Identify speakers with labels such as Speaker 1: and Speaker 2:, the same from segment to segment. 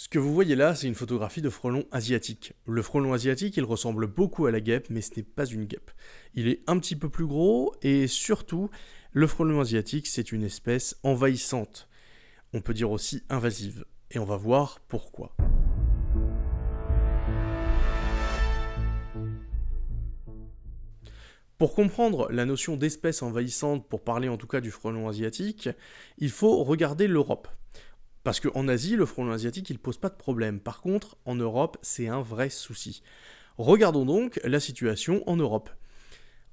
Speaker 1: Ce que vous voyez là, c'est une photographie de frelon asiatique. Le frelon asiatique, il ressemble beaucoup à la guêpe, mais ce n'est pas une guêpe. Il est un petit peu plus gros et surtout, le frelon asiatique, c'est une espèce envahissante. On peut dire aussi invasive. Et on va voir pourquoi. Pour comprendre la notion d'espèce envahissante, pour parler en tout cas du frelon asiatique, il faut regarder l'Europe. Parce qu'en Asie, le frelon asiatique, il pose pas de problème. Par contre, en Europe, c'est un vrai souci. Regardons donc la situation en Europe.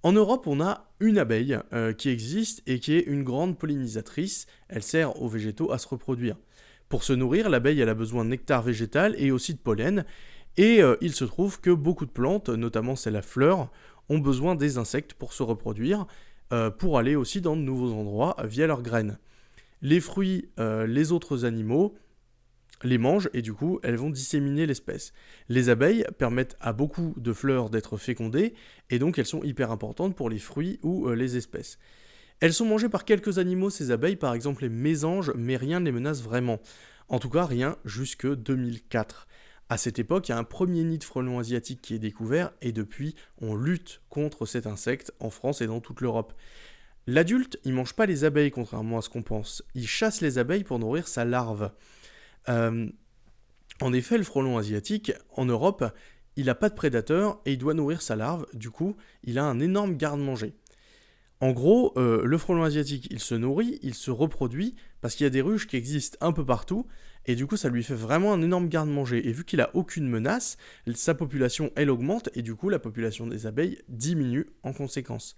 Speaker 1: En Europe, on a une abeille qui existe et qui est une grande pollinisatrice. Elle sert aux végétaux à se reproduire. Pour se nourrir, l'abeille elle a besoin de nectar végétal et aussi de pollen. Et il se trouve que beaucoup de plantes, notamment celles à fleurs, ont besoin des insectes pour se reproduire, pour aller aussi dans de nouveaux endroits via leurs graines. Les fruits, les autres animaux les mangent et du coup elles vont disséminer l'espèce. Les abeilles permettent à beaucoup de fleurs d'être fécondées et donc elles sont hyper importantes pour les fruits ou les espèces. Elles sont mangées par quelques animaux, ces abeilles, par exemple les mésanges, mais rien ne les menace vraiment. En tout cas rien jusque 2004. À cette époque, il y a un premier nid de frelons asiatiques qui est découvert et depuis on lutte contre cet insecte en France et dans toute l'Europe. L'adulte, il mange pas les abeilles contrairement à ce qu'on pense. Il chasse les abeilles pour nourrir sa larve. Euh, En effet, le frelon asiatique, en Europe, il n'a pas de prédateur et il doit nourrir sa larve, du coup, il a un énorme garde-manger. En gros, le frelon asiatique, il se nourrit, il se reproduit, parce qu'il y a des ruches qui existent un peu partout, et du coup, ça lui fait vraiment un énorme garde-manger. Et vu qu'il a aucune menace, sa population, elle augmente, et du coup, la population des abeilles diminue en conséquence.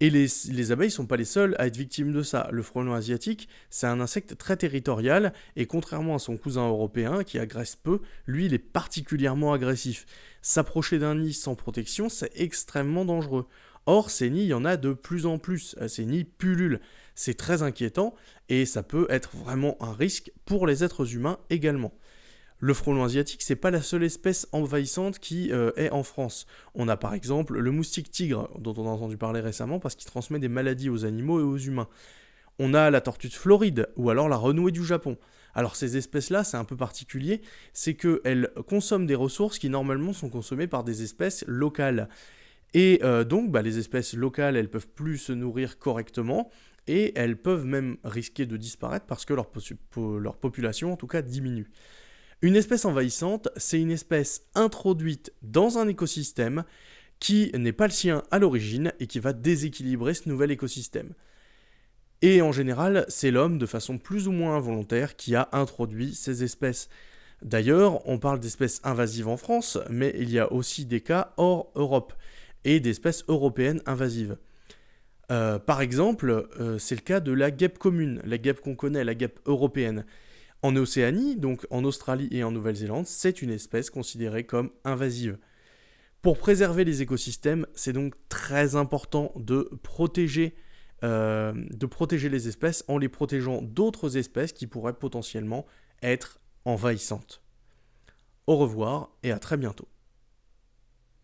Speaker 1: Et les abeilles sont pas les seules à être victimes de ça. Le frelon asiatique, c'est un insecte très territorial, et contrairement à son cousin européen, qui agresse peu, lui, il est particulièrement agressif. S'approcher d'un nid sans protection, c'est extrêmement dangereux. Or, ces nids, il y en a de plus en plus. Ces nids pullulent. C'est très inquiétant, et ça peut être vraiment un risque pour les êtres humains également. Le frelon asiatique, c'est pas la seule espèce envahissante qui est en France. On a par exemple le moustique tigre, dont on a entendu parler récemment parce qu'il transmet des maladies aux animaux et aux humains. On a la tortue de Floride, ou alors la renouée du Japon. Alors ces espèces-là, c'est un peu particulier, c'est qu'elles consomment des ressources qui normalement sont consommées par des espèces locales. Et donc, les espèces locales, elles peuvent plus se nourrir correctement, et elles peuvent même risquer de disparaître parce que leur population, en tout cas, diminue. Une espèce envahissante, c'est une espèce introduite dans un écosystème qui n'est pas le sien à l'origine et qui va déséquilibrer ce nouvel écosystème. Et en général, c'est l'homme, de façon plus ou moins involontaire, qui a introduit ces espèces. D'ailleurs, on parle d'espèces invasives en France, mais il y a aussi des cas hors Europe, et d'espèces européennes invasives. Par exemple, c'est le cas de la guêpe commune, la guêpe qu'on connaît, la guêpe européenne. En Océanie, donc en Australie et en Nouvelle-Zélande, c'est une espèce considérée comme invasive. Pour préserver les écosystèmes, c'est donc très important de protéger les espèces en les protégeant d'autres espèces qui pourraient potentiellement être envahissantes. Au revoir et à très bientôt.